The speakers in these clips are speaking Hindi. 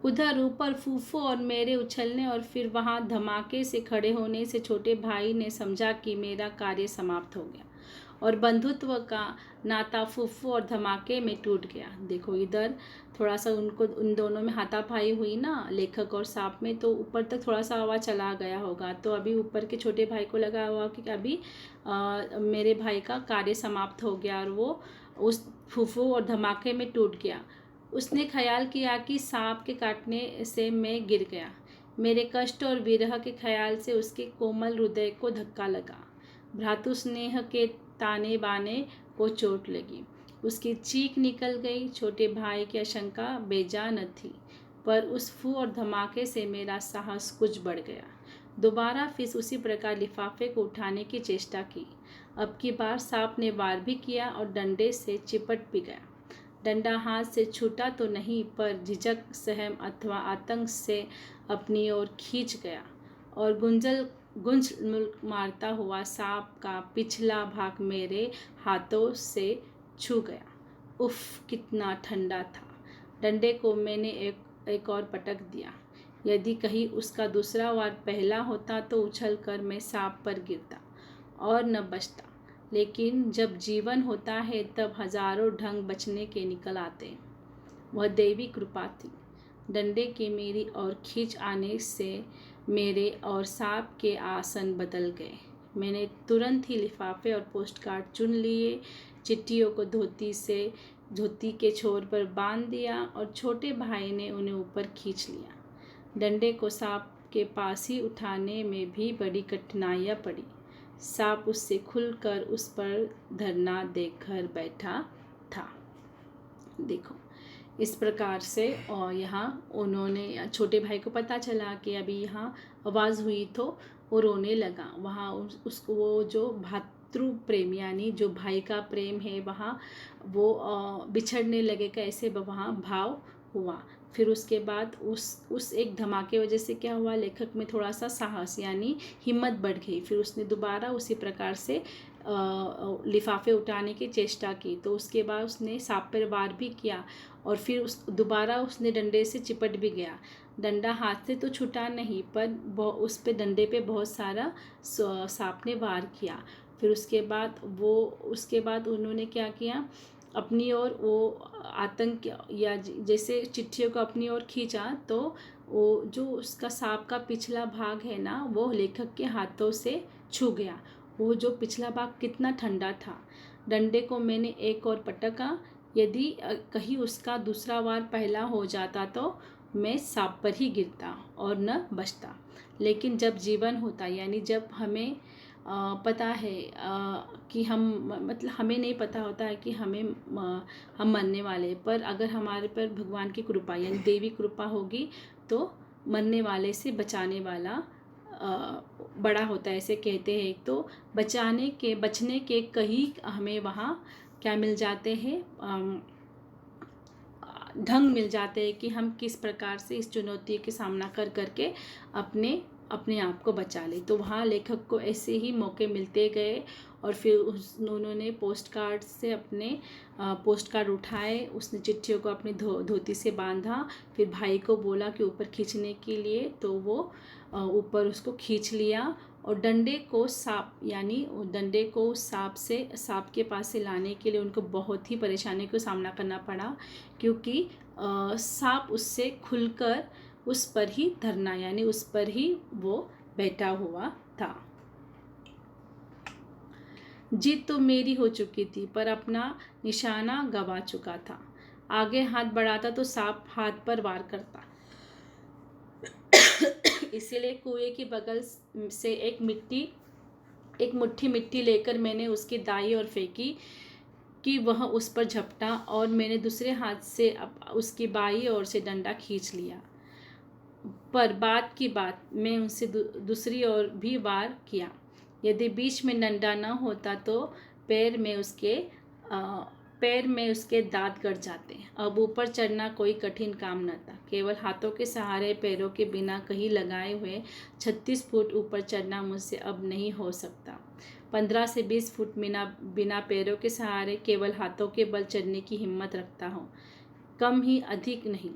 उधर ऊपर फूफू और मेरे उछलने और फिर वहां धमाके से खड़े होने से छोटे भाई ने समझा कि मेरा कार्य समाप्त हो गया और बंधुत्व का नाता फूफू और धमाके में टूट गया। देखो इधर थोड़ा सा उनको उन दोनों में हाथापाई हुई ना, लेखक और सांप में, तो ऊपर तक थोड़ा सा आवाज़ चला गया होगा। तो अभी ऊपर के छोटे भाई को लगा हुआ कि अभी मेरे भाई का कार्य समाप्त हो गया और वो उस फूफू और धमाके में टूट गया। उसने ख्याल किया कि सांप के काटने से मैं गिर गया। मेरे कष्ट और विरह के ख्याल से उसके कोमल हृदय को धक्का लगा। भ्रातु स्नेह के ताने बाने को चोट लगी। उसकी चीख निकल गई। छोटे भाई की आशंका बेजा न थी, पर उस फू और धमाके से मेरा साहस कुछ बढ़ गया। दोबारा फिर उसी प्रकार लिफाफे को उठाने की चेष्टा की। अब की बार सांप ने वार भी किया और डंडे से चिपट भी गया। डंडा हाथ से छूटा तो नहीं, पर झिझक, सहम अथवा आतंक से अपनी ओर खींच गया और गुंज मारता हुआ सांप का पिछला भाग मेरे हाथों से छू गया। उफ, कितना ठंडा था। डंडे को मैंने एक और पटक दिया। यदि कहीं उसका दूसरा वार पहला होता तो उछल कर मैं सांप पर गिरता और न बचता। लेकिन जब जीवन होता है तब हजारों ढंग बचने के निकल आते हैं। वह दैवी कृपा थी। डंडे के मेरी ओर खींच आने से मेरे और सांप के आसन बदल गए। मैंने तुरंत ही लिफाफे और पोस्टकार्ड चुन लिए। चिट्ठियों को धोती के छोर पर बांध दिया और छोटे भाई ने उन्हें ऊपर खींच लिया। डंडे को सांप के पास ही उठाने में भी बड़ी कठिनाइयाँ पड़ी। सांप उससे खुलकर उस पर धरना देकर बैठा था। देखो इस प्रकार से, और यहाँ उन्होंने, छोटे भाई को पता चला कि अभी यहाँ आवाज़ हुई तो वो रोने लगा। वहाँ उसको वो जो भातृ प्रेम यानी जो भाई का प्रेम है वहाँ वो बिछड़ने लगेगा, ऐसे वहाँ भाव हुआ। फिर उसके बाद उस एक धमाके वजह से क्या हुआ, लेखक में थोड़ा सा साहस यानी हिम्मत बढ़ गई। फिर उसने दोबारा उसी प्रकार से लिफाफे उठाने की चेष्टा की। तो उसके बाद उसने सांप पर वार भी किया और फिर दोबारा उसने डंडे से चिपट भी गया। डंडा हाथ से तो छूटा नहीं, पर उस पे डंडे पे बहुत सारा सांप ने वार किया। फिर उसके बाद उन्होंने क्या किया, अपनी ओर वो आतंक या जैसे चिट्ठियों को अपनी ओर खींचा तो वो जो उसका सांप का पिछला भाग है ना, वो लेखक के हाथों से छू गया। वो जो पिछला भाग कितना ठंडा था। डंडे को मैंने एक और पटका। यदि कहीं उसका दूसरा वार पहला हो जाता तो मैं सांप पर ही गिरता और न बचता। लेकिन जब जीवन होता यानी जब हमें पता है कि हम, मतलब हमें नहीं पता होता है कि हम मरने वाले, पर अगर हमारे पर भगवान की कृपा यानी देवी कृपा होगी तो मरने वाले से बचाने वाला बड़ा होता है, ऐसे कहते हैं। तो बचने के कई हमें वहाँ क्या मिल जाते हैं, ढंग मिल जाते हैं कि हम किस प्रकार से इस चुनौती के सामना करके अपने आप को बचा ले। तो वहाँ लेखक को ऐसे ही मौके मिलते गए और फिर उन्होंने पोस्ट कार्ड से अपने पोस्ट कार्ड उठाए। उसने चिट्ठियों को अपनी धोती से बांधा। फिर भाई को बोला कि ऊपर खींचने के लिए, तो वो ऊपर उसको खींच लिया और डंडे को सांप के पास से लाने के लिए उनको बहुत ही परेशानी का सामना करना पड़ा, क्योंकि सांप उससे खुलकर उस पर ही धरना यानी उस पर ही वो बैठा हुआ था। जीत तो मेरी हो चुकी थी, पर अपना निशाना गंवा चुका था। आगे हाथ बढ़ाता तो सांप हाथ पर वार करता। इसीलिए कुएं की बगल से एक मुट्ठी मिट्टी लेकर मैंने उसकी दाई ओर फेंकी कि वह उस पर झपटा और मैंने दूसरे हाथ से उसकी बाई ओर से डंडा खींच लिया। पर बात की बात मैं उनसे दूसरी ओर भी वार किया। यदि बीच में डंडा न होता तो पैर में उसके दांत गड़ जाते। अब ऊपर चढ़ना कोई कठिन काम न था। केवल हाथों के सहारे, पैरों के बिना कहीं लगाए हुए 36 फुट ऊपर चढ़ना मुझसे अब नहीं हो सकता। 15 से 20 फुट बिना पैरों के सहारे केवल हाथों के बल चढ़ने की हिम्मत रखता हूँ, कम ही अधिक नहीं।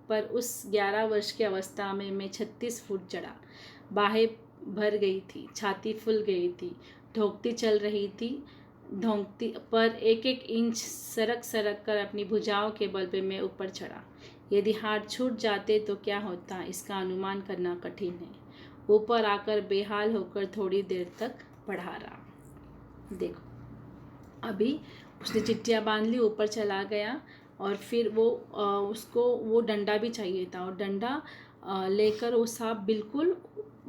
पर उस 11 वर्ष की अवस्था में मैं 36 फुट चढ़ा। बाहें भर गई थी, छाती फूल गई थी, धोंकती चल रही थी। धोंकती पर एक एक इंच सरक सरक कर अपनी भुजाओं के बल पे मैं ऊपर चढ़ा। यदि हाथ छूट जाते तो क्या होता, इसका अनुमान करना कठिन है। ऊपर आकर बेहाल होकर थोड़ी देर तक पढ़ा रहा। देखो, अभी उसने चिट्ठियाँ बांध ली, ऊपर चला गया और फिर उसको वो डंडा भी चाहिए था और डंडा लेकर वो सांप बिल्कुल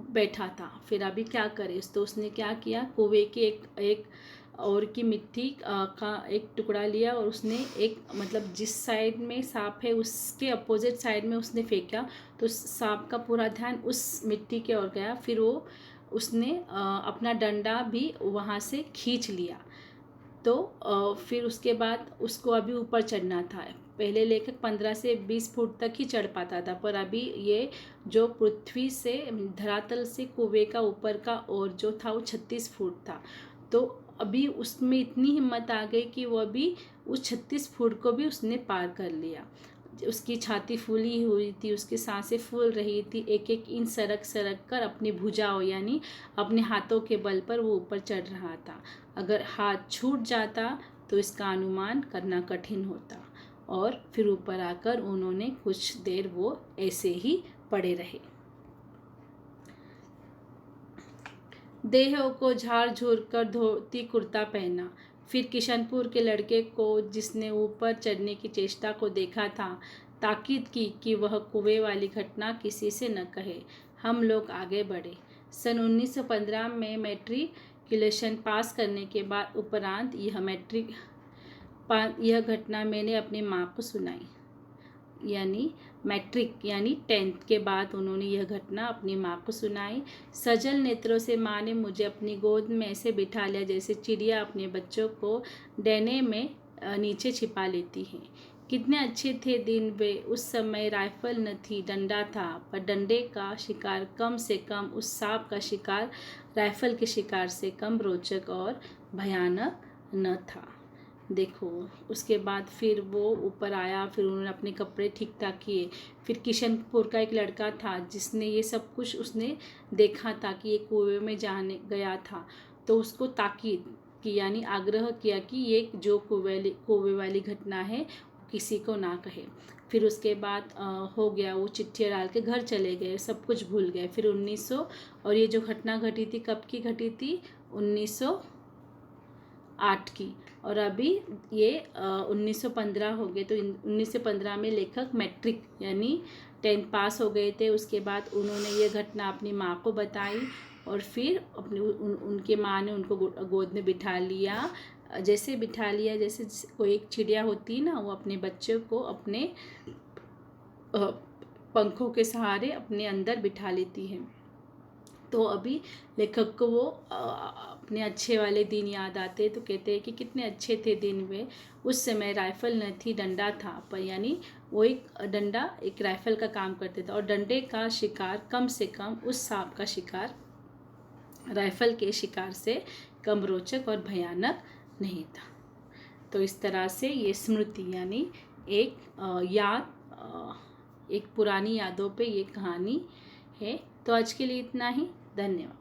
बैठा था। फिर अभी क्या करे, तो उसने क्या किया, कुएं की एक और की मिट्टी का एक टुकड़ा लिया और उसने एक मतलब जिस साइड में सांप है उसके अपोजिट साइड में उसने फेंका, तो सांप का पूरा ध्यान उस मिट्टी के ओर गया। फिर उसने अपना डंडा भी वहाँ से खींच लिया। तो फिर उसके बाद उसको अभी ऊपर चढ़ना था। पहले लेखक 15 से 20 फुट तक ही चढ़ पाता था, पर अभी ये जो पृथ्वी से धरातल से कुएं का ऊपर का और जो था वो 36 फुट था। तो अभी उसमें इतनी हिम्मत आ गई कि वो अभी उस 36 फुट को भी उसने पार कर लिया। उसकी छाती फूली हुई थी, उसकी सांसें फूल रही थी, एक एक इंच सरक सरक कर अपनी भुजाओं यानी अपने हाथों के बल पर वो ऊपर चढ़ रहा था। अगर हाथ छूट जाता तो इसका अनुमान करना कठिन होता। और फिर ऊपर आकर उन्होंने कुछ देर वो ऐसे ही पड़े रहे। देह को झाड़ झूर कर धोती कुर्ता पहना। फिर किशनपुर के लड़के को जिसने ऊपर चढ़ने की चेष्टा को देखा था, ताकीद की कि वह कुएं वाली घटना किसी से न कहे। हम लोग आगे बढ़े। सन 1915 में मैट्रिकुलेशन पास करने के बाद उपरांत यह घटना मैंने अपनी माँ को सुनाई। यानी मैट्रिक यानी 10th के बाद उन्होंने यह घटना अपनी माँ को सुनाई। सजल नेत्रों से माँ ने मुझे अपनी गोद में ऐसे बिठा लिया जैसे चिड़िया अपने बच्चों को डैने में नीचे छिपा लेती है। कितने अच्छे थे दिन वे। उस समय राइफल न थी, डंडा था, पर डंडे का शिकार कम से कम उस सांप का शिकार राइफल के शिकार से कम रोचक और भयानक न था। देखो, उसके बाद फिर वो ऊपर आया, फिर उन्होंने अपने कपड़े ठीक ठाक किए। फिर किशनपुर का एक लड़का था जिसने ये सब कुछ उसने देखा था कि ये कुएं में जाने गया था, तो उसको ताकीद की यानी आग्रह किया कि ये जो कुएं वाली घटना है किसी को ना कहे। फिर उसके बाद हो गया, वो चिट्ठियाँ डाल के घर चले गए, सब कुछ भूल गए। फिर 1900 और ये जो घटना घटी थी कब की घटी थी, 1908 की। और अभी ये 1915 हो गए। तो 1915 में लेखक मैट्रिक यानी 10th पास हो गए थे। उसके बाद उन्होंने ये घटना अपनी माँ को बताई और फिर उनके माँ ने उनको गोद में बिठा लिया। जैसे कोई एक चिड़िया होती है ना, वो अपने बच्चों को अपने पंखों के सहारे अपने अंदर बिठा लेती है। तो अभी लेखक को वो अपने अच्छे वाले दिन याद आते, तो कहते हैं कि कितने अच्छे थे दिन वे। उस समय राइफल न थी, डंडा था, पर यानी वो एक डंडा एक राइफल का काम करते थे और डंडे का शिकार कम से कम उस सांप का शिकार राइफल के शिकार से कम रोचक और भयानक नहीं था। तो इस तरह से ये स्मृति यानी एक एक पुरानी यादों पे ये कहानी है। तो आज के लिए इतना ही। धन्यवाद।